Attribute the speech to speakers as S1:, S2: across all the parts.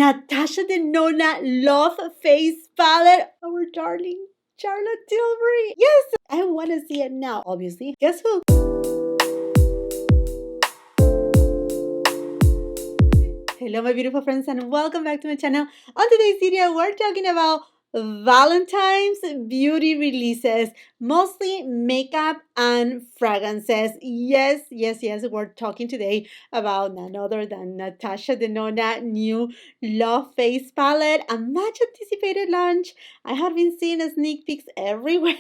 S1: Natasha Denona Love Face Palette. Our darling Charlotte Tilbury. Yes, I want to see it now, obviously. Guess who? Hello, my beautiful friends, and welcome back to my channel. On today's video, we're talking about Valentine's beauty releases, mostly makeup and fragrances. Yes, we're talking today about none other than Natasha Denona new Love Face Palette, a much anticipated launch. I have been seeing sneak peeks everywhere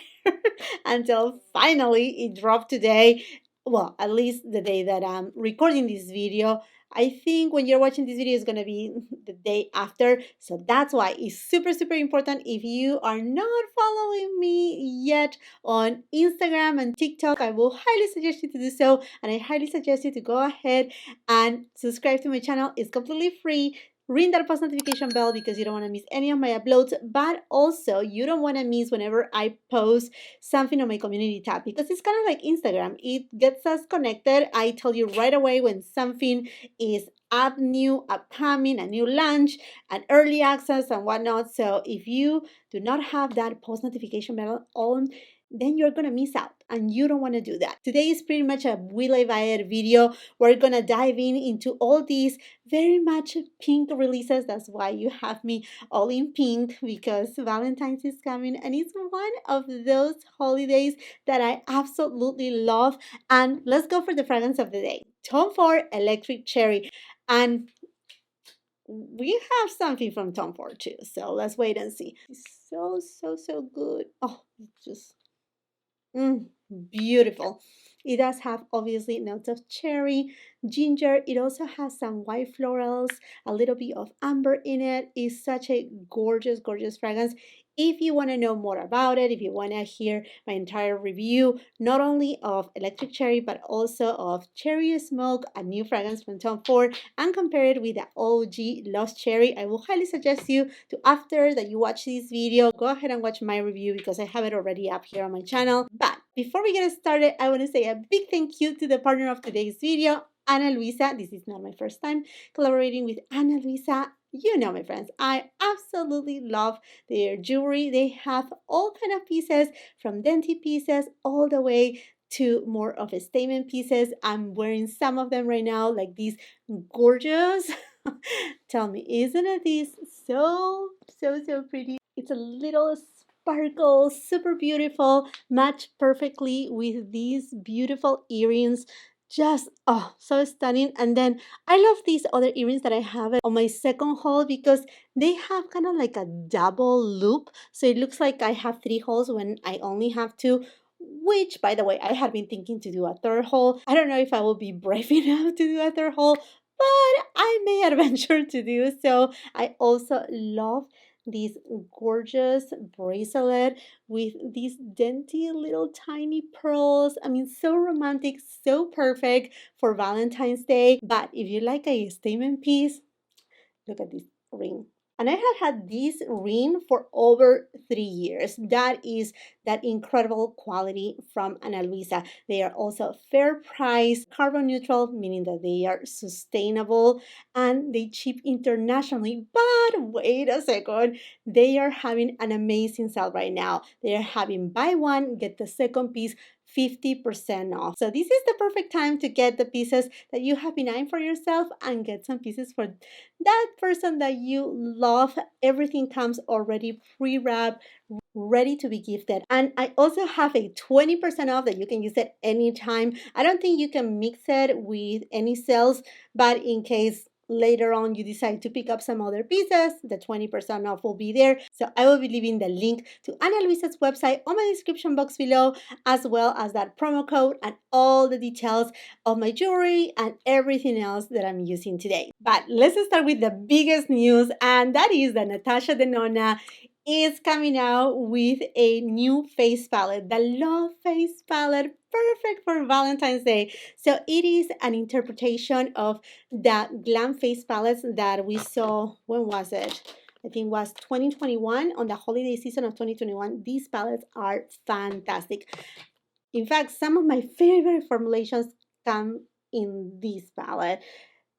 S1: until finally it dropped today. Well, at least the day that I'm recording this video. I think when you're watching this video is going to be the day after. So that's why it's super important. If you are not following me yet on Instagram and TikTok, I will highly suggest you to do so. And I highly suggest you to go ahead and subscribe to my channel. It's completely free. Ring that post notification bell because you don't want to miss any of my uploads, but also you don't want to miss whenever I post something on my community tab, because it's kind of like Instagram. It gets us connected. I tell you right away when something is upcoming, a new launch, an early access and whatnot. So if you do not have that post notification bell on, then you're gonna miss out, and you don't want to do that. Today is pretty much a Will I Buy It video. We're gonna dive into all these very much pink releases. That's why you have me all in pink, because Valentine's is coming and it's one of those holidays that I absolutely love. And let's go for the fragrance of the day. Tom Ford Electric Cherry. And we have something from Tom Ford too, so let's wait and see. It's so good. Oh, it's just beautiful. It does have obviously notes of cherry, ginger. It also has some white florals, a little bit of amber in it. It's such a gorgeous fragrance. If you want to know more about it, if you want to hear my entire review, not only of Electric Cherry, but also of Cherry Smoke, a new fragrance from Tom Ford, and compare it with the OG Lost Cherry, I will highly suggest you to, after that you watch this video, go ahead and watch my review because I have it already up here on my channel. But before we get started, I want to say a big thank you to the partner of today's video, Ana Luisa. This is not my first time collaborating with Ana Luisa. You know, my friends, I absolutely love their jewelry. They have all kind of pieces, from dainty pieces all the way to more of a statement pieces. I'm wearing some of them right now, like these gorgeous. Tell me, isn't it this so pretty? It's a little sparkle, super beautiful, match perfectly with these beautiful earrings. Just so stunning. And then I love these other earrings that I have on my second haul because they have kind of like a double loop, so it looks like I have 3 holes when I only have 2, which, by the way, I had been thinking to do a third haul. I don't know if I will be brave enough to do a third haul, but I may adventure to do so. I also love this gorgeous bracelet with these dainty little tiny pearls. I mean, so romantic, so perfect for Valentine's Day. But if you like a statement piece, look at this ring. And I have had this ring for over 3 years. That is that incredible quality from Ana Luisa. They are also fair price, carbon neutral, meaning that they are sustainable, and they ship internationally. But wait a second, they are having an amazing sale right now. They are having buy one, get the second piece 50% off. So this is the perfect time to get the pieces that you have been eyeing for yourself and get some pieces for that person that you love. Everything comes already pre-wrapped, ready to be gifted. And I also have a 20% off that you can use at any time. I don't think you can mix it with any sales, but in case later on you decide to pick up some other pieces, the 20% off will be there. So I will be leaving the link to Ana Luisa's website on my description box below, as well as that promo code and all the details of my jewelry and everything else that I'm using today. But let's start with the biggest news, and that is that Natasha Denona is coming out with a new face palette, the Love Face Palette, perfect for Valentine's Day. So it is an interpretation of the Glam Face palettes that we saw, when was it? I think it was 2021, on the holiday season of 2021. These palettes are fantastic. In fact, some of my favorite formulations come in this palette.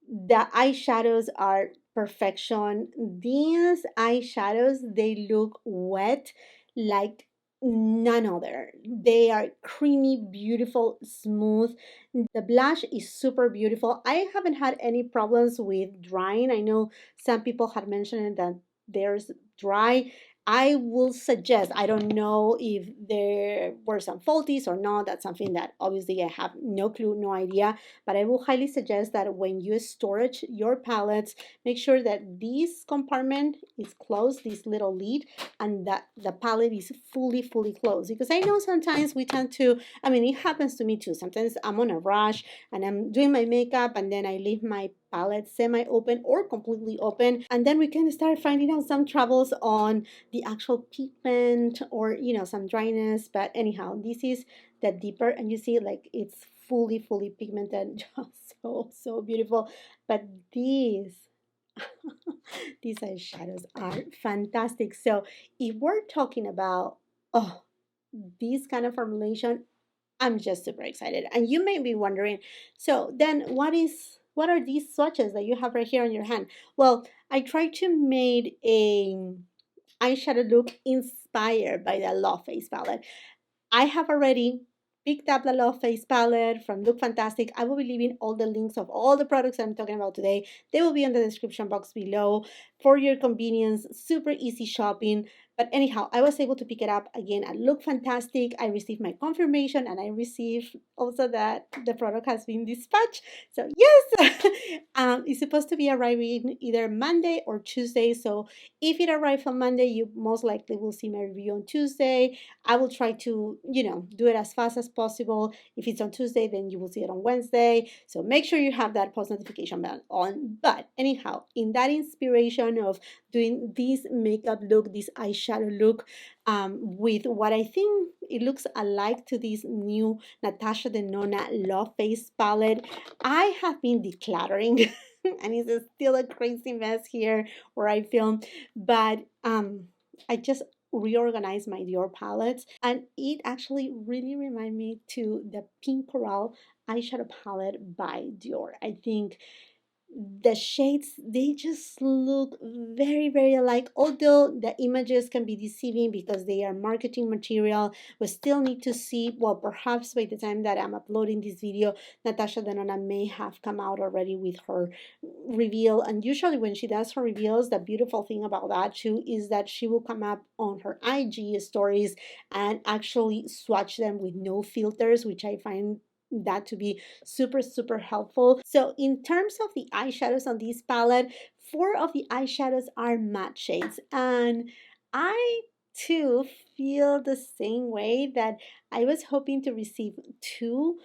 S1: The eyeshadows are perfection. These eyeshadows, they look wet like none other. They are creamy, beautiful, smooth. The blush is super beautiful. I haven't had any problems with drying. I know some people had mentioned that there's dry. I will suggest, I don't know if there were some faulties or not. That's something that obviously I have no clue, no idea. But I will highly suggest that when you storage your palettes, make sure that this compartment is closed, this little lid, and that the palette is fully closed. Because I know sometimes we tend to, I mean, it happens to me too. Sometimes I'm on a rush and I'm doing my makeup and then I leave my palette semi-open or completely open, and then we can start finding out some troubles on the actual pigment or some dryness. But anyhow, this is the deeper, and you see like it's fully pigmented. Just so beautiful. But these these eyeshadows are fantastic. So if we're talking about this kind of formulation, I'm just super excited. And you may be wondering, so then what are these swatches that you have right here on your hand? Well, I tried to make a eyeshadow look inspired by the Love Face palette. I have already picked up the Love Face palette from Look Fantastic. I will be leaving all the links of all the products I'm talking about today. They will be in the description box below for your convenience. Super easy shopping. But anyhow, I was able to pick it up again at Look Fantastic. I received my confirmation and I received also that the product has been dispatched. So yes, it's supposed to be arriving either Monday or Tuesday. So if it arrives on Monday, you most likely will see my review on Tuesday. I will try to, do it as fast as possible. If it's on Tuesday, then you will see it on Wednesday. So make sure you have that post notification bell on. But anyhow, in that inspiration of doing this makeup look, this eyeshadow look, with what I think it looks alike to this new NATASHA DENONA Love Face palette, I have been decluttering. And it's still a crazy mess here where I film, but I just reorganized my Dior palettes, and it actually really reminded me to the Pink Coral eyeshadow palette by Dior. I think the shades, they just look very alike, although the images can be deceiving because they are marketing material. We still need to see, well, perhaps by the time that I'm uploading this video, NATASHA DENONA may have come out already with her reveal. And usually when she does her reveals, the beautiful thing about that too is that she will come up on her IG stories and actually swatch them with no filters, which I find that to be super helpful. So in terms of the eyeshadows on this palette, 4 of the eyeshadows are matte shades, and I too feel the same way, that I was hoping to receive 2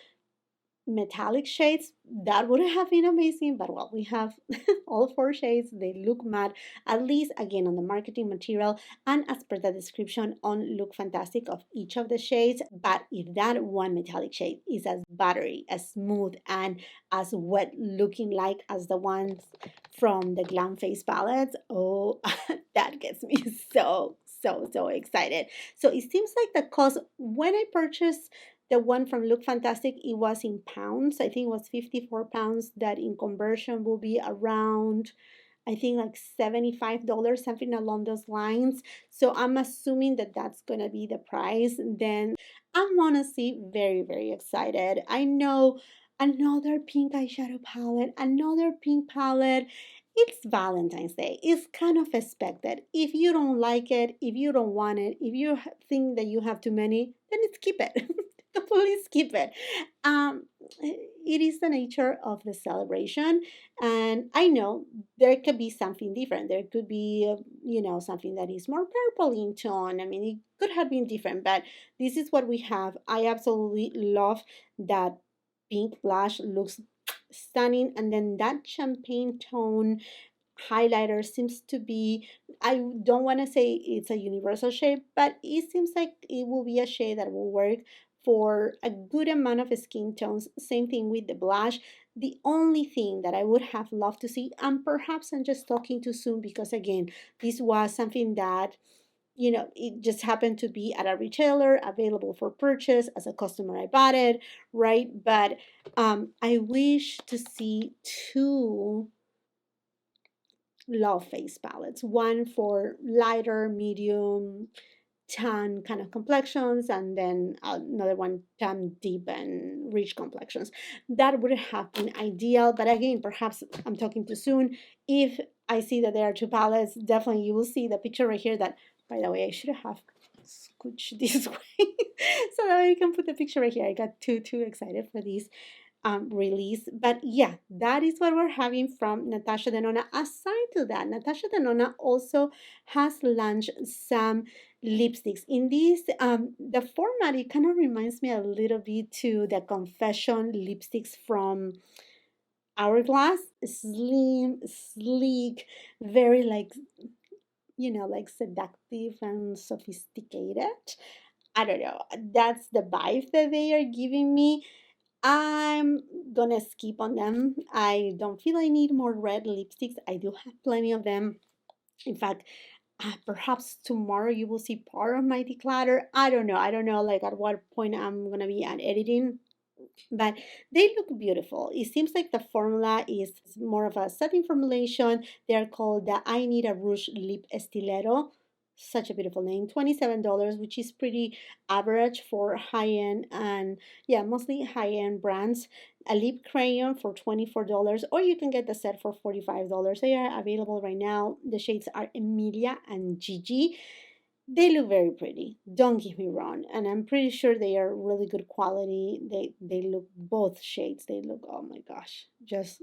S1: metallic shades. That would have been amazing, but well, we have all 4 shades. They look matte, at least again on the marketing material and as per the description on Look Fantastic of each of the shades. But if that one metallic shade is as buttery, as smooth, and as wet looking like as the ones from the Glam Face palettes, oh, that gets me so excited. So it seems like the cost, when I purchased the one from Look Fantastic, it was in pounds. I think it was 54 pounds. That in conversion will be around, I think like $75, something along those lines. So I'm assuming that that's going to be the price. Then I'm honestly very excited. I know another pink eyeshadow palette, another pink palette. It's Valentine's Day. It's kind of expected. If you don't like it, if you don't want it, if you think that you have too many, then skip it. Please skip it. Um, it is the nature of the celebration, and I know there could be something different. There could be, something that is more purple in tone. I mean, it could have been different, but this is what we have. I absolutely love that pink blush. Looks stunning, and then that champagne tone highlighter seems to be, I don't want to say it's a universal shade, but it seems like it will be a shade that will work for a good amount of skin tones. Same thing with the blush. The only thing that I would have loved to see, and perhaps I'm just talking too soon because again, this was something that, it just happened to be at a retailer available for purchase. As a customer, I bought it, right? But I wish to see 2 Love face palettes. One for lighter, medium, tan kind of complexions, and then another one tan deep and rich complexions. That would have been ideal, but again, perhaps I'm talking too soon. If I see that there are two palettes, definitely you will see the picture right here that, by the way, I should have scooched this way so that I can put the picture right here. I got too excited for this release. But yeah, that is what we're having from Natasha Denona. Aside to that, Natasha Denona also has launched some lipsticks. In this, the format, it kind of reminds me a little bit to the Confession lipsticks from Hourglass. Slim, sleek, very like, like seductive and sophisticated. I don't know. That's the vibe that they are giving me. I'm gonna skip on them. I don't feel I need more red lipsticks. I do have plenty of them. In fact, perhaps tomorrow you will see part of my declutter. I don't know. I don't know like at what point I'm gonna be at editing, but they look beautiful. It seems like the formula is more of a setting formulation. They are called the I Need a Rouge Lip Stiletto. Such a beautiful name. $27, which is pretty average for high end and yeah, mostly high end brands. A lip crayon for $24, or you can get the set for $45. They are available right now. The shades are Emilia and Gigi. They look very pretty, don't get me wrong, and I'm pretty sure they are really good quality. They look, both shades, they look, oh my gosh, just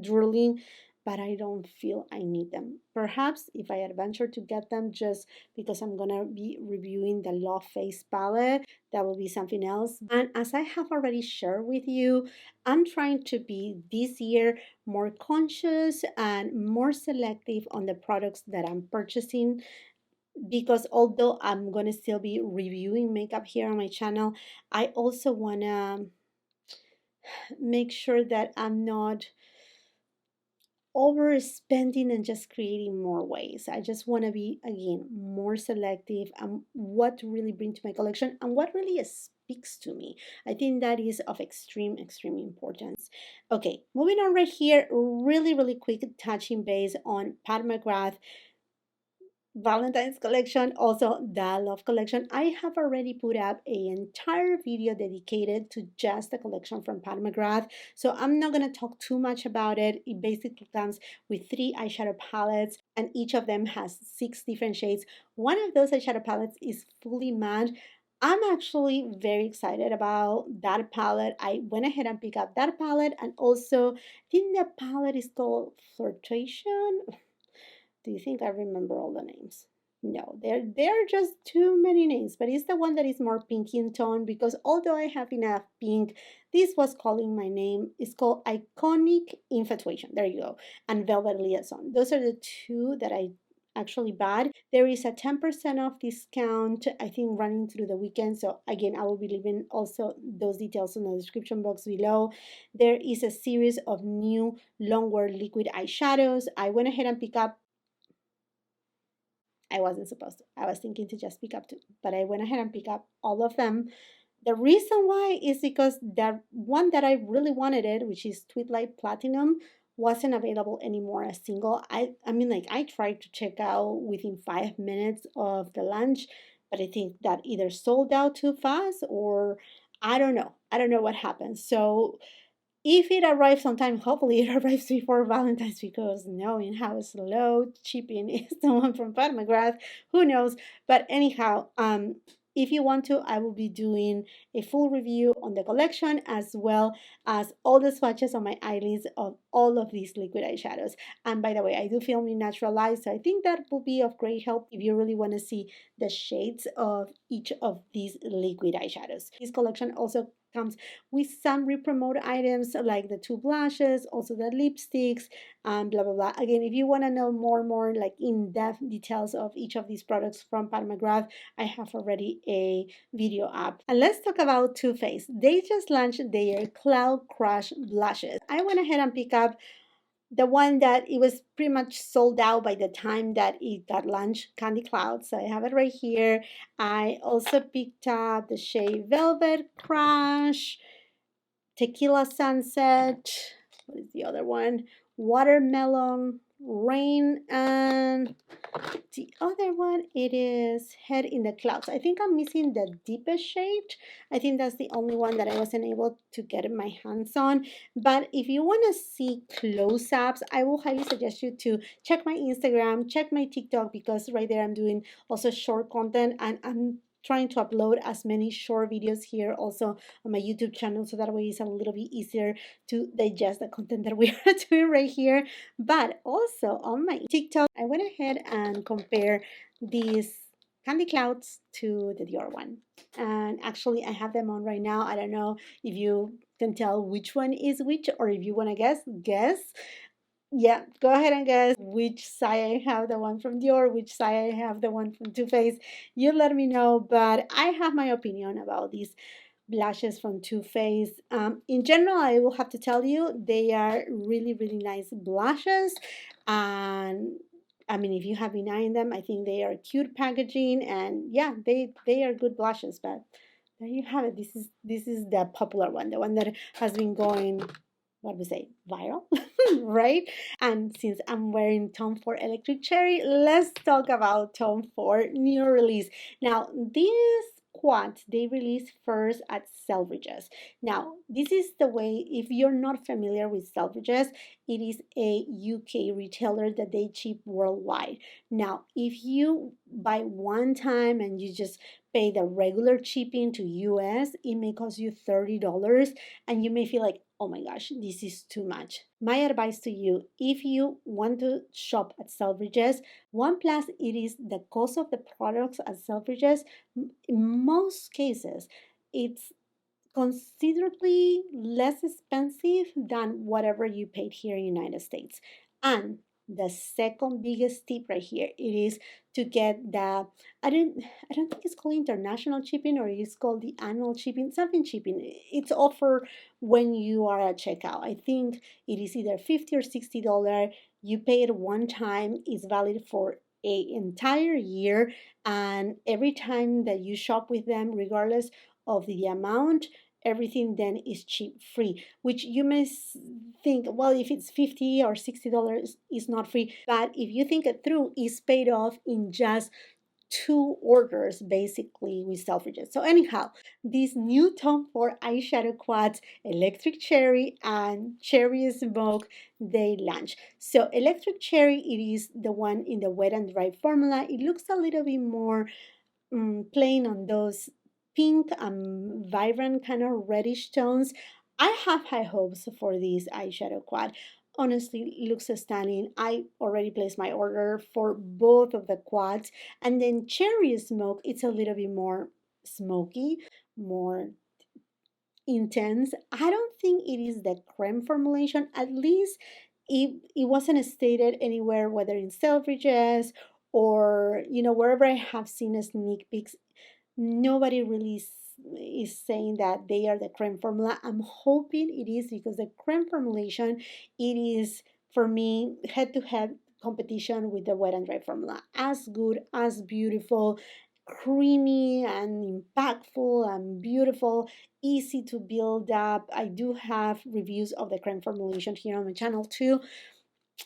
S1: drooling, but I don't feel I need them. Perhaps if I adventure to get them just because I'm gonna be reviewing the Love Face palette, that will be something else. And as I have already shared with you, I'm trying to be this year more conscious and more selective on the products that I'm purchasing, because although I'm gonna still be reviewing makeup here on my channel, I also wanna make sure that I'm not overspending and just creating more waste. I just want to be again more selective and what to really bring to my collection and what really speaks to me. I think that is of extreme importance. Okay, moving on right here, really quick touching base on Pat McGrath Valentine's collection, also the Love collection. I have already put up an entire video dedicated to just the collection from Pat McGrath, so I'm not going to talk too much about it. It basically comes with 3 eyeshadow palettes, and each of them has 6 different shades. One of those eyeshadow palettes is fully matte. I'm actually very excited about that palette. I went ahead and picked up that palette, and also I think the palette is called Flirtation. Do you think I remember all the names? No, there are just too many names, but it's the one that is more pinky in tone, because although I have enough pink, this was calling my name. It's called Iconic Infatuation. There you go. And Velvet Liaison. Those are the two that I actually bought. There is a 10% off discount, I think, running through the weekend. So again, I will be leaving also those details in the description box below. There is a series of new long-wear liquid eyeshadows. I went ahead and picked up, I wasn't supposed to. I was thinking to just pick up 2, but I went ahead and picked up all of them. The reason why is because the one that I really wanted it, which is Twilight Platinum, wasn't available anymore as single. I mean, like, I tried to check out within 5 minutes of the launch, but I think that either sold out too fast or I don't know. I don't know what happened. So if it arrives on time, hopefully it arrives before Valentine's, because knowing how slow shipping is the one from Pat McGrath, who knows? But anyhow, if you want to, I will be doing a full review on the collection as well as all the swatches on my eyelids of all of these liquid eyeshadows. And by the way, I do film in natural light, so I think that will be of great help if you really want to see the shades of each of these liquid eyeshadows. This collection also comes with some re-promote items like the 2 blushes, also the lipsticks, and blah blah blah. Again, if you want to know more like in-depth details of each of these products from Pat McGrath, I have already a video up. And let's talk about Too Faced. They just launched their Cloud Crush blushes. I went ahead and picked up the one that it was pretty much sold out by the time that it got launched, Candy Cloud. So I have it right here. I also picked up the shade Velvet Crush, Tequila Sunset. What is the other one? Watermelon Rain, and the other one, it is Head in the Clouds. I think I'm missing the deepest shade. I think that's the only one that I wasn't able to get my hands on. But if you want to see close-ups, I will highly suggest you to check my Instagram, check my TikTok, because right there I'm doing also short content, and I'm trying to upload as many short videos here also on my YouTube channel, so that way it's a little bit easier to digest the content that we are doing right here. But also on my TikTok, I went ahead and compare these candy clouds to the Dior one. And actually, I have them on right now. I don't know if you can tell which one is which, or if you want to guess. Yeah, go ahead and guess which side I have, the one from Dior, which side I have, the one from Too Faced. You let me know, but I have my opinion about these blushes from Too Faced. In general, I will have to tell you, they are really, really nice blushes. And I mean, if you have been eyeing them, I think they are cute packaging, and yeah, they are good blushes. But there you have it. This is the popular one, the one that has been going, what we say, viral, right? And since I'm wearing Tom Ford Electric Cherry, let's talk about Tom Ford new release. Now, these quads, they released first at Selfridges. Now, this is the way, if you're not familiar with Selfridges, it is a UK retailer that they ship worldwide. Now, if you buy one time and you just pay the regular shipping to US, it may cost you $30, and you may feel like, oh my gosh, this is too much. My advice to you, if you want to shop at Selfridges, one plus, it is the cost of the products at Selfridges. In most cases, it's considerably less expensive than whatever you paid here in the United States. And the second biggest tip right here, it is to get the, I don't think it's called international shipping, or it is called the annual shipping, something shipping. It's offered when you are at checkout. I think it is either $50 or $60. You pay it one time, it's valid for a entire year, and every time that you shop with them, regardless of the amount, everything then is chip free, which you may think, well, if it's $50 or $60, it's not free. But if you think it through, it's paid off in just two orders basically with Selfridges. So anyhow, these new Tom Ford eyeshadow quads, Electric Cherry and Cherry Smoke, they launch. So Electric Cherry, it is the one in the wet and dry formula. It looks a little bit more playing on those pink and vibrant kind of reddish tones. I have high hopes for this eyeshadow quad. Honestly, it looks stunning. I already placed my order for both of the quads. And then Cherry Smoke, it's a little bit more smoky, more intense. I don't think it is the creme formulation. At least it wasn't stated anywhere, whether in Selfridges or wherever I have seen a sneak peeks. Nobody really is saying that they are the creme formula. I'm hoping it is, because the creme formulation, it is for me head to head competition with the wet and dry formula. As good, as beautiful, creamy and impactful and beautiful, easy to build up. I do have reviews of the creme formulation here on my channel too.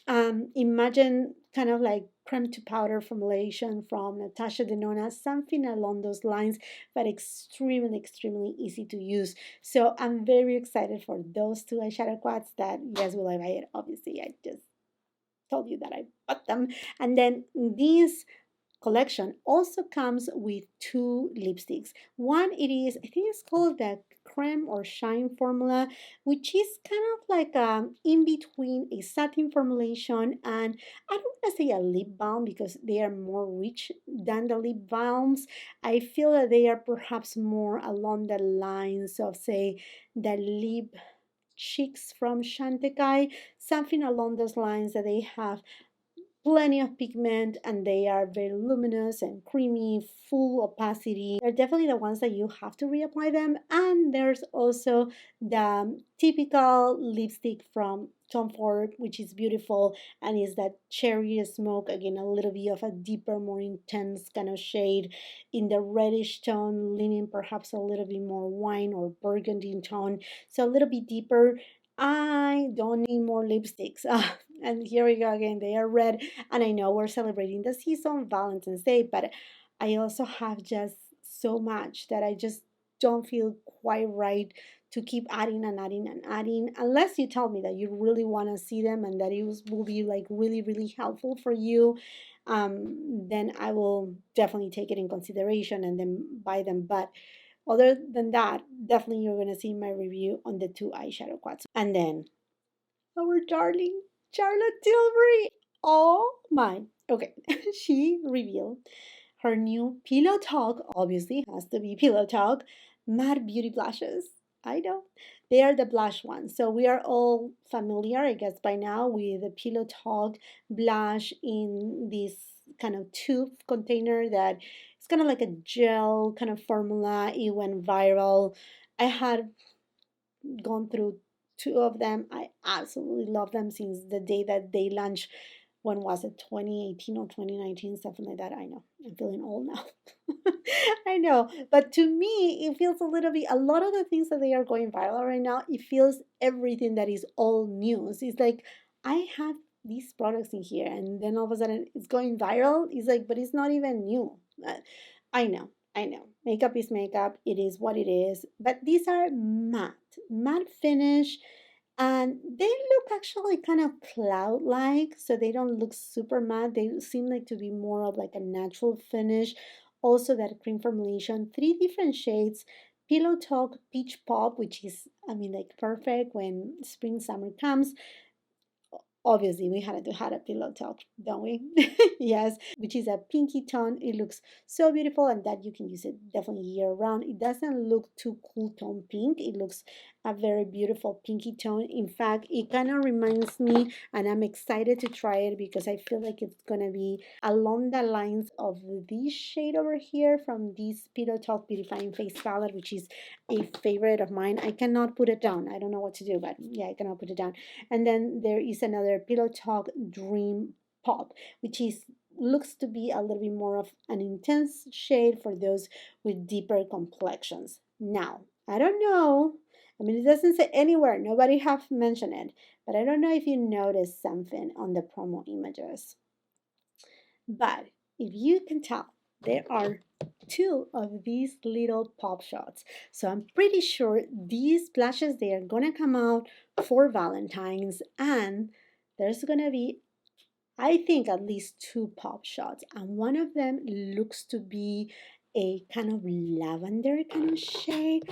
S1: Imagine kind of like creme to powder formulation from NATASHA DENONA, something along those lines, but extremely, extremely easy to use. So I'm very excited for those two eyeshadow quads that, yes, will I buy it? Obviously, I just told you that I bought them. And then these collection also comes with two lipsticks. One, it is, I think it's called the creme or shine formula, which is kind of like in between a satin formulation and, I don't want to say a lip balm, because they are more rich than the lip balms. I feel that they are perhaps more along the lines of, say, the lip cheeks from Chantecaille, something along those lines, that they have plenty of pigment and they are very luminous and creamy, full opacity. They're definitely the ones that you have to reapply them. And there's also the typical lipstick from Tom Ford, which is beautiful, and is that cherry smoke, again a little bit of a deeper, more intense kind of shade in the reddish tone, leaning perhaps a little bit more wine or burgundy tone, so a little bit deeper. I don't need more lipsticks. And here we go again. They are red. And I know we're celebrating the season, Valentine's Day, but I also have just so much that I just don't feel quite right to keep adding and adding and adding. Unless you tell me that you really want to see them and that will be like really, really helpful for you, then I will definitely take it in consideration and then buy them. But other than that, definitely you're going to see my review on the two eyeshadow quads. And then our darling Charlotte Tilbury. Oh my. Okay. She revealed her new Pillow Talk, obviously has to be Pillow Talk, matte beauty blushes. I know. They are the blush ones. So we are all familiar, I guess, by now with the Pillow Talk blush in this kind of tube container that it's kind of like a gel kind of formula. It went viral. I had gone through two of them. I absolutely love them since the day that they launched. When was it? 2018 or 2019, something like that. I know. I'm feeling old now. I know. But to me, it feels a little bit, a lot of the things that they are going viral right now, it feels everything that is all news. It's like, I have these products in here, and then all of a sudden it's going viral. It's like, but it's not even new. I know. I know. Makeup is makeup. It is what it is. But these are matte finish. And they look actually kind of cloud-like, so they don't look super matte. They seem like to be more of like a natural finish. Also that cream formulation, three different shades. Pillow Talk Peach Pop, which is, I mean, like perfect when spring, summer comes. Obviously, we had to have a pillow talk, don't we? Yes, which is a pinky tone. It looks so beautiful, and that you can use it definitely year round. It doesn't look too cool tone pink. It looks a very beautiful pinky tone. In fact, it kind of reminds me, and I'm excited to try it because I feel like it's gonna be along the lines of this shade over here from this Pillow Talk Beautifying Face Palette, which is a favorite of mine. I cannot put it down. I don't know what to do, but yeah, I cannot put it down. And then there is another Pillow Talk Dream Pop, which is looks to be a little bit more of an intense shade for those with deeper complexions. Now, I don't know. I mean, it doesn't say anywhere. Nobody have mentioned it, but I don't know if you noticed something on the promo images. But if you can tell, there are two of these little pop shots. So I'm pretty sure these blushes, they are gonna come out for Valentine's, and there's gonna be, I think, at least two pop shots, and one of them looks to be a kind of lavender kind of shade.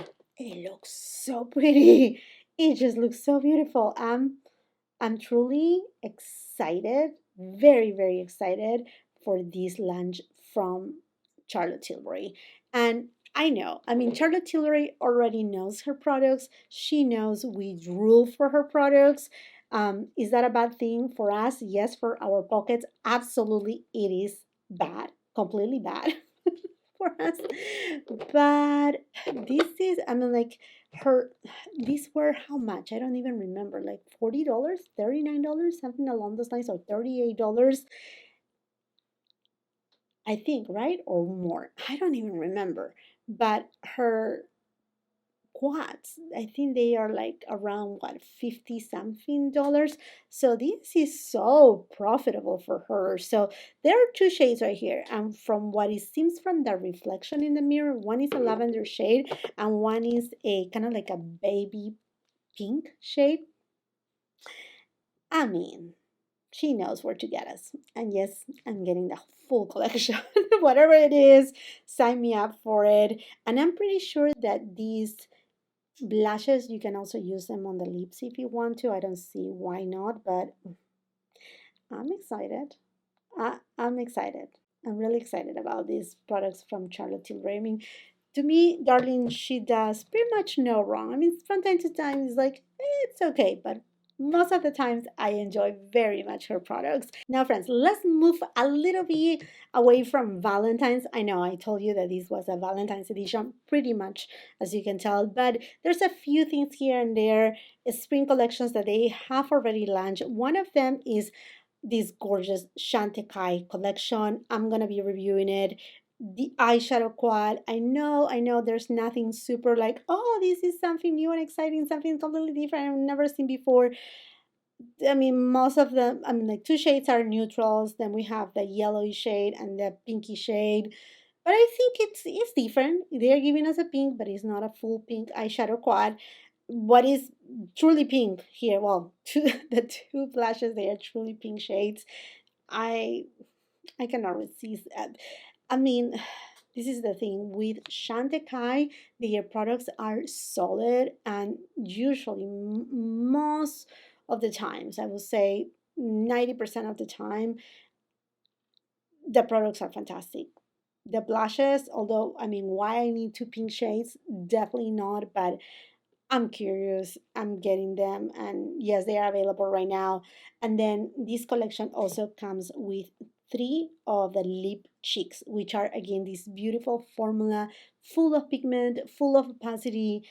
S1: It looks so pretty. It just looks so beautiful. I'm truly excited, very, very excited for this launch from Charlotte Tilbury. And I know, I mean, Charlotte Tilbury already knows her products. She knows we drool for her products. Is that a bad thing for us? Yes, for our pockets. Absolutely, it is bad, completely bad for us. But this is, I mean, like her, these were how much? I don't even remember, like $40, $39, something along those lines, or $38, I think, right? Or more. I don't even remember. But her quads, I think they are like around what, 50 something dollars. So this is so profitable for her. So there are two shades right here, and from what it seems from the reflection in the mirror, one is a lavender shade and one is a kind of like a baby pink shade. I mean, she knows where to get us. And yes, I'm getting the full collection. Whatever it is, sign me up for it. And I'm pretty sure that these blushes, you can also use them on the lips if you want to. I don't see why not, but I'm excited. I'm excited. I'm really excited about these products from Charlotte Tilbury. I mean, to me, darling, she does pretty much no wrong. I mean, from time to time, it's like, it's okay, but most of the times I enjoy very much her products. Now, friends, let's move a little bit away from Valentine's. I know I told you that this was a Valentine's edition, pretty much, as you can tell, but there's a few things here and there, spring collections that they have already launched. One of them is this gorgeous Chantecaille collection. I'm gonna be reviewing it the eyeshadow quad. I know there's nothing super like, oh, this is something new and exciting, something completely different I've never seen before. I mean, most of them, I mean, like two shades are neutrals. Then we have the yellowy shade and the pinky shade. But I think it's different. They're giving us a pink, but it's not a full pink eyeshadow quad. What is truly pink here? Well, the two blushes, they are truly pink shades. I I cannot resist. I mean, this is the thing with Chantecaille, their products are solid, and usually most of the times, I would say 90% of the time, the products are fantastic. The blushes, although I mean, why I need two pink shades? Definitely not, but I'm curious. I'm getting them, and yes, they are available right now. And then this collection also comes with three of the lip cheeks, which are again this beautiful formula, full of pigment, full of opacity,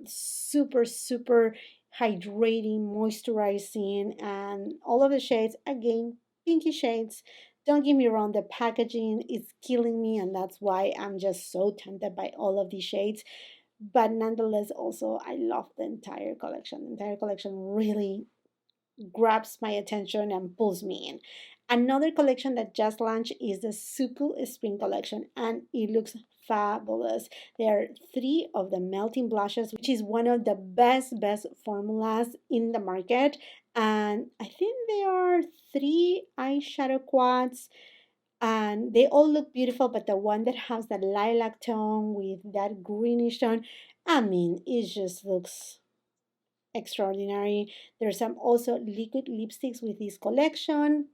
S1: super super hydrating, moisturizing, and all of the shades again pinky shades. Don't get me wrong, the packaging is killing me, and that's why I'm just so tempted by all of these shades, but nonetheless also I love the entire collection. The entire collection really grabs my attention and pulls me in. Another collection that just launched is the SUQQU spring collection, and it looks fabulous. There are three of the melting blushes, which is one of the best formulas in the market, and I think there are three eyeshadow quads, and they all look beautiful, but the one that has the lilac tone with that greenish tone, I mean, it just looks extraordinary. There's some also liquid lipsticks with this collection,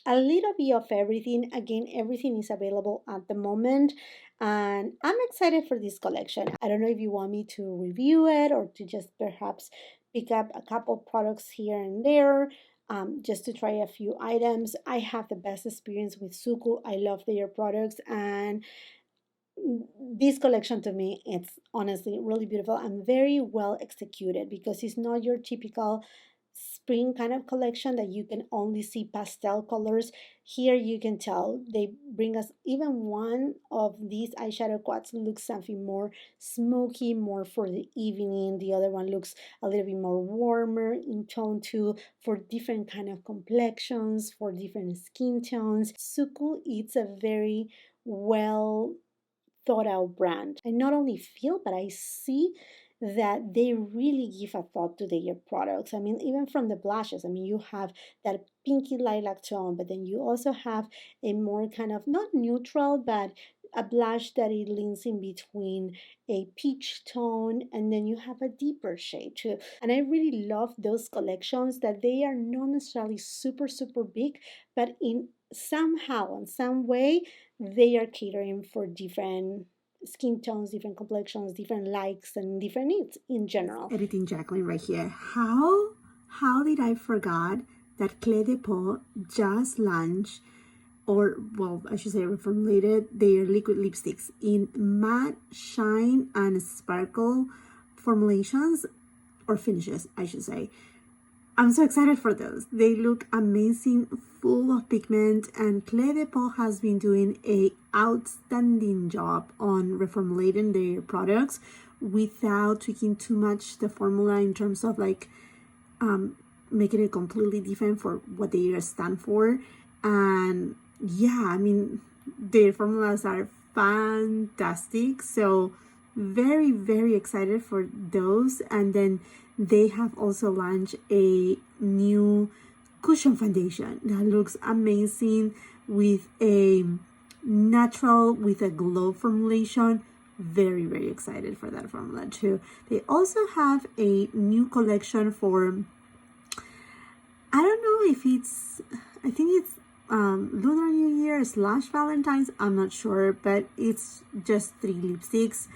S1: a little bit of everything. Again, everything is available at the moment, and I'm excited for this collection. I don't know if you want me to review it or to just perhaps pick up a couple products here and there, just to try a few items. I have the best experience with SUQQU. I love their products, and this collection to me, it's honestly really beautiful and very well executed, because it's not your typical spring kind of collection that you can only see pastel colors. Here you can tell they bring us, even one of these eyeshadow quads looks something more smoky, more for the evening. The other one looks a little bit more warmer in tone too, for different kind of complexions, for different skin tones. SUQQU, it's a very well thought out brand. I not only feel, but I see that they really give a thought to their products. I mean, even from the blushes, I mean, you have that pinky lilac tone, but then you also have a more kind of not neutral, but a blush that it leans in between a peach tone, and then you have a deeper shade too. And I really love those collections that they are not necessarily super big, but in somehow, in some way, they are catering for different skin tones, different complexions, different likes, and different needs in general. Editing Jacqueline right here. How did I forgot that Clé de Peau just launched, or well, I should say reformulated their liquid lipsticks in matte, shine, and sparkle formulations, or finishes, I should say. I'm so excited for those. They look amazing, full of pigment, and Clé de Peau has been doing a outstanding job on reformulating their products without tweaking too much the formula in terms of like making it completely different for what they stand for. And yeah, I mean, their formulas are fantastic. So very excited for those. And then they have also launched a new cushion foundation that looks amazing with a natural with a glow formulation. Very excited for that formula too. They also have a new collection for, I don't know if it's, I think it's Lunar New Year / Valentine's, I'm not sure, but it's just 3 lipsticks.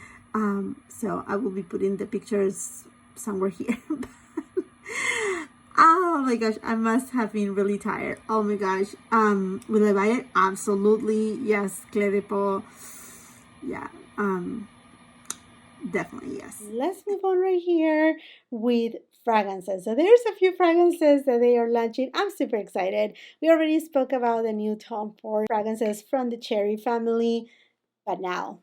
S1: So I will be putting the pictures somewhere here. Oh my gosh, I must have been really tired. Oh my gosh. Will I buy it? Absolutely. Yes, Clé de Peau. Yeah. Definitely, yes. Let's move on right here with fragrances. So there's a few fragrances that they are launching. I'm super excited. We already spoke about the new Tom Ford fragrances from the Cherry family, but now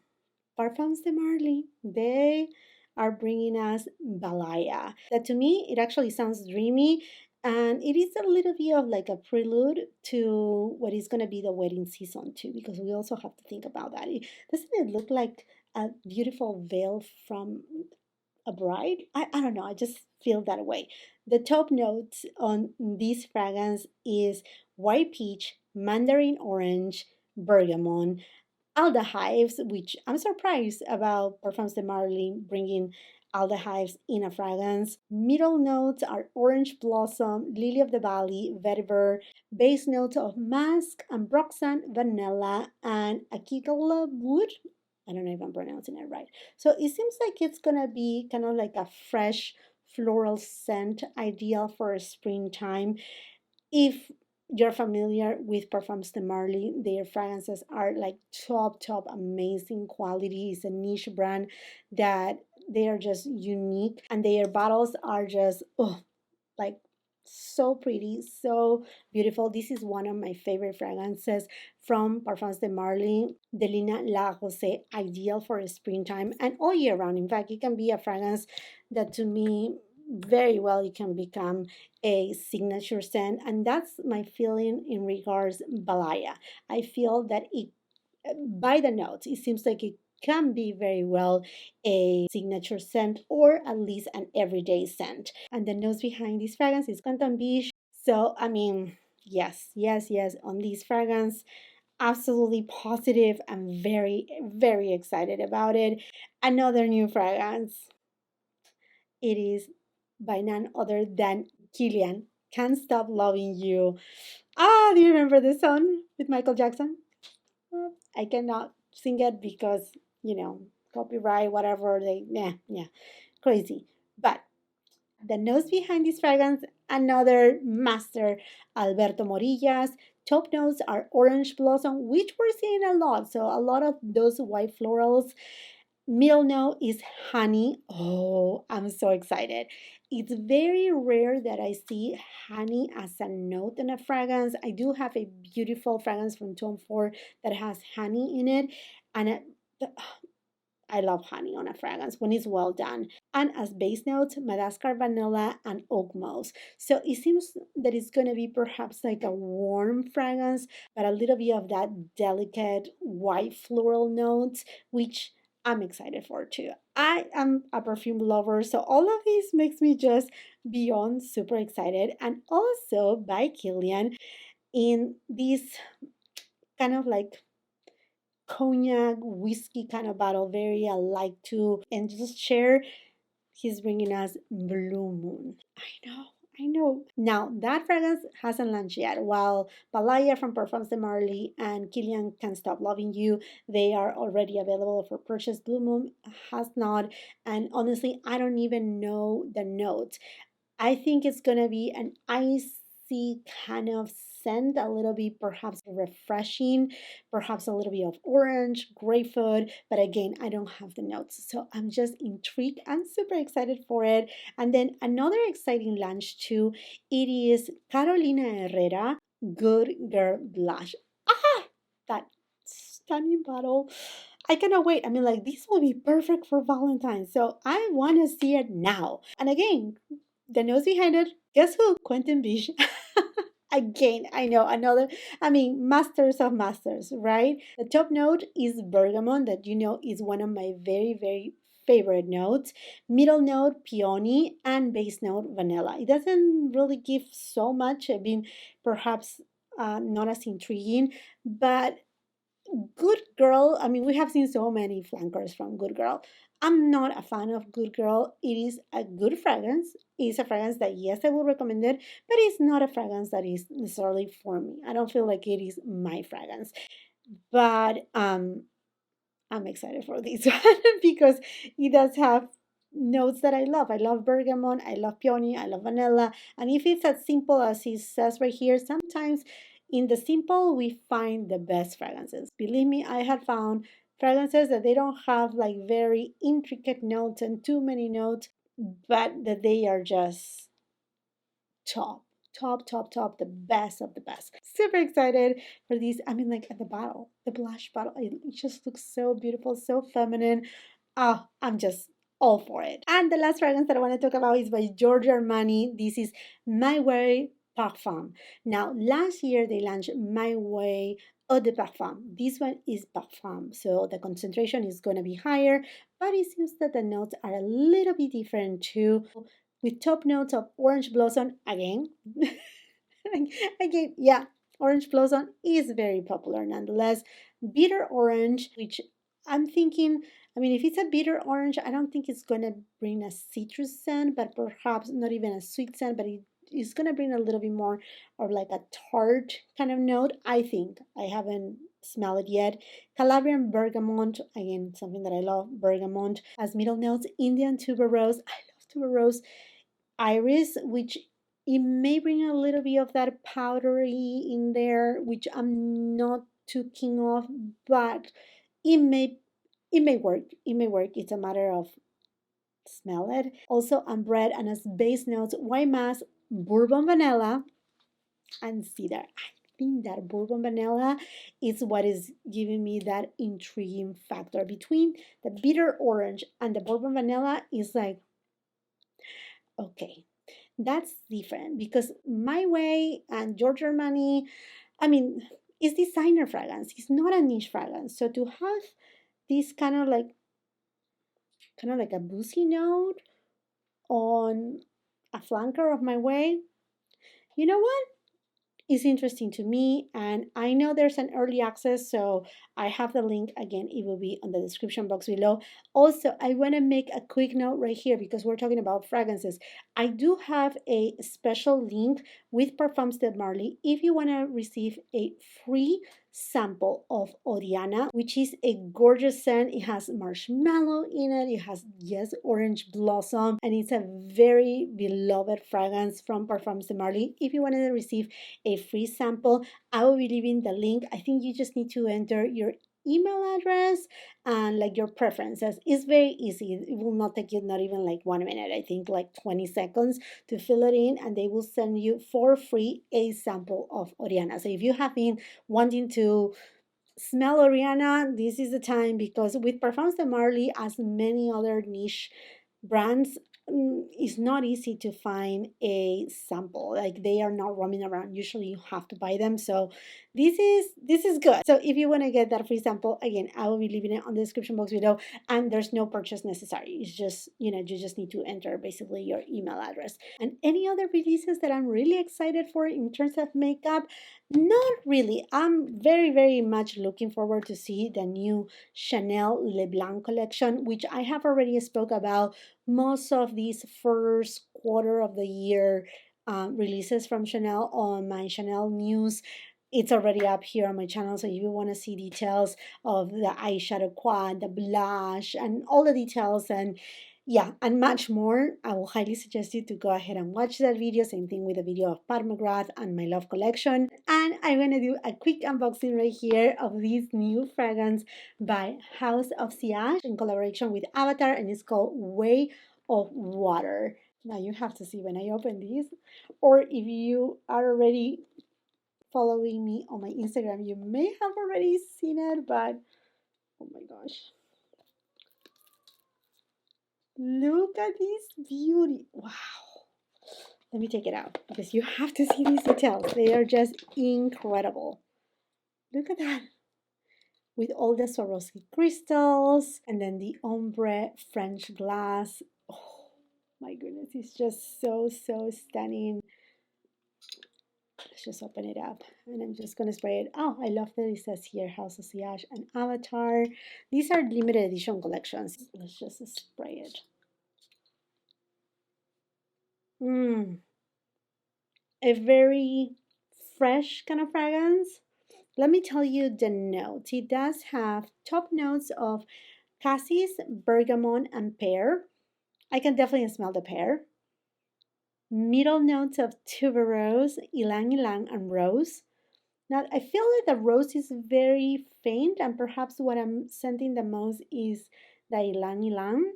S1: Parfums de Marly, they are bringing us Balaya. That to me, it actually sounds dreamy, and it is a little bit of like a prelude to what is going to be the wedding season too, because we also have to think about that. Doesn't it look like a beautiful veil from a bride? I don't know. I just feel that way. The top notes on this fragrance is white peach, mandarin orange, bergamot, aldehydes, which I'm surprised about Parfums de Marly bringing aldehydes in a fragrance. Middle notes are orange blossom, lily of the valley, vetiver. Base notes of musk, ambroxan, vanilla, and akigala wood. I don't know if I'm pronouncing it right. So it seems like it's gonna be kind of like a fresh floral scent, ideal for springtime. If you're familiar with Parfums de Marly, their fragrances are like top, amazing quality. It's a niche brand that they are just unique, and their bottles are just, oh, like so pretty, so beautiful. This is one of my favorite fragrances from Parfums de Marly, Delina La Rosée, ideal for springtime and all year round. In fact, it can be a fragrance that to me very well it can become a signature scent, and that's my feeling in regards Balaya. I feel that it, by the notes, it seems like it can be very well a signature scent or at least an everyday scent. And the notes behind this fragrance is Cant Beige. So, I mean, yes, on this fragrance, absolutely positive and very excited about it. Another new fragrance. It is by none other than Kilian. Can't Stop Loving You. Ah, do you remember this song with Michael Jackson? I cannot sing it because, copyright, whatever, yeah, crazy. But the notes behind this fragrance, another master, Alberto Morillas. Top notes are orange blossom, which we're seeing a lot. So a lot of those white florals. Middle note is honey. Oh, I'm so excited. It's very rare that I see honey as a note in a fragrance. I do have a beautiful fragrance from Tom Ford that has honey in it. And I love honey on a fragrance when it's well done. And as base notes, Madagascar vanilla and oak moss. So it seems that it's going to be perhaps like a warm fragrance, but a little bit of that delicate white floral notes, which I'm excited for too. I am a perfume lover, so all of this makes me just beyond super excited. And also by Kilian in this kind of like cognac whiskey kind of bottle, very I like to and just share. He's bringing us Blue Moon. I know. Now that fragrance hasn't launched yet. While Balaya from Parfums de Marly and Kilian Can't Stop Loving You, they are already available for purchase. Blue Moon has not, and honestly, I don't even know the notes. I think it's gonna be an icy kind of scent, a little bit perhaps refreshing, perhaps a little bit of orange, grapefruit, but again, I don't have the notes. So I'm just intrigued. I'm super excited for it. And then another exciting launch too, it is Carolina Herrera Good Girl Blush. Ah, that stunning bottle. I cannot wait. I mean, like, this will be perfect for Valentine's. So I want to see it now. And again, the nose behind it, guess who? Quentin Biche. Again, I know another, I mean, masters of masters, right? The top note is bergamot, that you know is one of my very favorite notes. Middle note, peony, and base note, vanilla. It doesn't really give so much. I mean, perhaps not as intriguing, but Good Girl, I mean, we have seen so many flankers from Good Girl. I'm not a fan of Good Girl. It is a good fragrance. It's a fragrance that, yes, I will recommend it, but it's not a fragrance that is necessarily for me. I don't feel like it is my fragrance. But I'm excited for this one because it does have notes that I love. I love bergamot, I love peony, I love vanilla. And if it's as simple as it says right here, sometimes in the simple we find the best fragrances. Believe me, I have found fragrances that they don't have like very intricate notes and too many notes, but that they are just top, top, the best of the best. Super excited for these. I mean, like at the bottle, the blush bottle, it just looks so beautiful, so feminine. Oh, I'm just all for it. And the last fragrance that I want to talk about is by Giorgio Armani. This is My Way Parfum. Now, last year they launched My Way Eau de Parfum. This one is Parfum, so the concentration is going to be higher, but it seems that the notes are a little bit different too, with top notes of orange blossom again. Again, yeah, orange blossom is very popular nonetheless. Bitter orange, which I'm thinking, I mean, if it's a bitter orange, I don't think it's going to bring a citrus scent, but perhaps not even a sweet scent, but it is going to bring a little bit more of like a tart kind of note, I think. I haven't smelled it yet. Calabrian bergamot, again, something that I love, bergamot. As middle notes, Indian tuberose. I love tuberose. Iris, which it may bring a little bit of that powdery in there, which I'm not too keen of, but it may it may work. It may work. It's a matter of smell it. Also ambre, and as base notes, white mass, bourbon vanilla, and cedar. I think that bourbon vanilla is what is giving me that intriguing factor. Between the bitter orange and the bourbon vanilla is like, okay, that's different because My Way and Giorgio Armani, I mean, it's designer fragrance. It's not a niche fragrance. So to have this kind of like a boozy note on a flanker of My Way, you know what? Is interesting to me, and I know there's an early access, so I have the link again. It will be on the description box below. Also, I want to make a quick note right here because we're talking about fragrances. I do have a special link with Parfums de Marly if you want to receive a free sample of Oriana, which is a gorgeous scent. It has marshmallow in it, it has, yes, orange blossom, and it's a very beloved fragrance from Parfums de Marly. If you want to receive a free sample, I will be leaving the link. I think you just need to enter your email address and like your preferences. It's very easy. It will not take you not even like 1 minute. I think like 20 seconds to fill it in, and they will send you for free a sample of Oriana. So if you have been wanting to smell Oriana, this is the time, because with Parfums de Marly, as many other niche brands, it's not easy to find a sample. Like they are not roaming around. Usually you have to buy them. So this is good. So if you want to get that free sample, again, I will be leaving it on the description box below, and there's no purchase necessary. It's just, you just need to enter basically your email address. And any other releases that I'm really excited for in terms of makeup, not really. I'm very much looking forward to see the new Chanel Le Blanc collection, which I have already spoke about most of these first quarter of the year releases from Chanel on my Chanel news. It's already up here on my channel, so if you want to see details of the eyeshadow quad, the blush, and all the details, and yeah, and much more, I will highly suggest you to go ahead and watch that video. Same thing with the video of MCGRATH and my love collection. And I'm going to do a quick unboxing right here of this new fragrance by House of Sillage in collaboration with Avatar, and it's called Way of Water. Now you have to see when I open this, or if you are already following me on my Instagram, you may have already seen it, but oh my gosh. Look at this beauty. Wow. Let me take it out because you have to see these details. They are just incredible. Look at that. With all the Swarovski crystals and then the ombre French glass. Oh my goodness, it's just so stunning. Let's just open it up and I'm just going to spray it. Oh, I love that it says here House of Sillage and Avatar. These are limited edition collections. Let's just spray it. A very fresh kind of fragrance. Let me tell you the notes. It does have top notes of cassis, bergamot, and pear. I can definitely smell the pear. Middle notes of tuberose, ylang ylang, and rose. Now, I feel that the rose is very faint, and perhaps what I'm scenting the most is the ylang ylang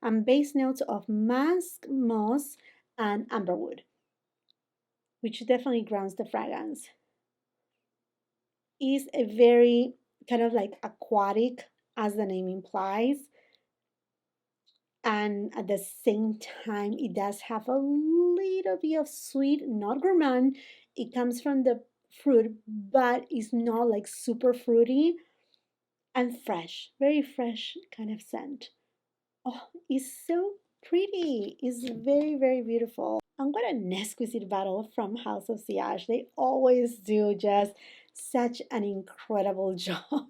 S1: and base notes of musk, moss, and amberwood, which definitely grounds the fragrance. Is a very kind of like aquatic, as the name implies, and at the same time, it does have a little bit of sweet, not gourmand. It comes from the fruit, but it's not like super fruity and fresh, very fresh kind of scent. Oh, it's so pretty. It's very, very beautiful. And what an exquisite bottle from House of Sillage. They always do just such an incredible job.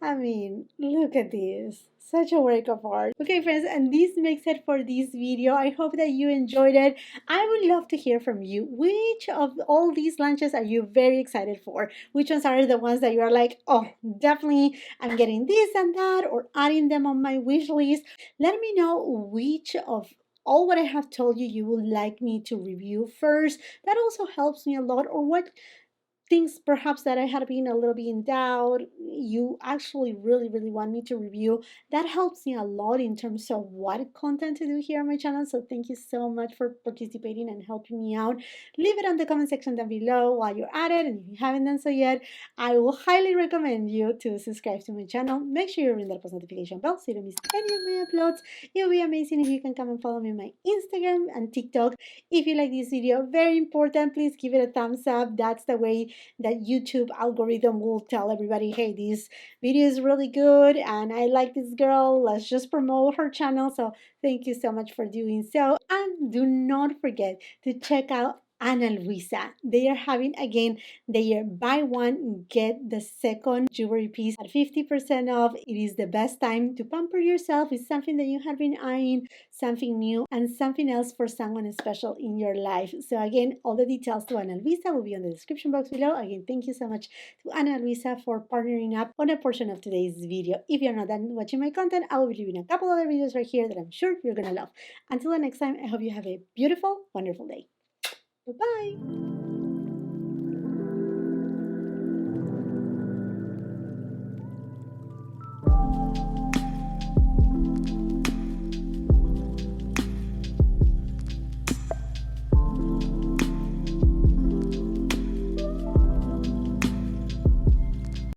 S1: I mean, look at this. Such a work of art. Okay, friends, and this makes it for this video. I hope that you enjoyed it. I would love to hear from you. Which of all these lunches are you very excited for? Which ones are the ones that you are like, oh, definitely I'm getting this and that, or adding them on my wish list? Let me know which of all what I have told you you would like me to review first. That also helps me a lot. Or what things perhaps that I had been a little bit in doubt, you actually really, really want me to review. That helps me a lot in terms of what content to do here on my channel. So thank you so much for participating and helping me out. Leave it on the comment section down below while you're at it. And if you haven't done so yet, I will highly recommend you to subscribe to my channel. Make sure you ring that post notification bell so you don't miss any of my uploads. It would be amazing if you can come and follow me on my Instagram and TikTok. If you like this video, very important, please give it a thumbs up. That's the way that YouTube algorithm will tell everybody, hey, this video is really good and I like this girl. Let's just promote her channel. So thank you so much for doing so. And do not forget to check out Ana Luisa. They are having again their buy one, get the second jewelry piece at 50% off. It is the best time to pamper yourself with something that you have been eyeing, something new, and something else for someone special in your life. So again, all the details to Ana Luisa will be on the description box below. Again, thank you so much to Ana Luisa for partnering up on a portion of today's video. If you're not done watching my content, I will be leaving a couple other videos right here that I'm sure you're gonna love. Until the next time, I hope you have a beautiful, wonderful day. Bye-bye.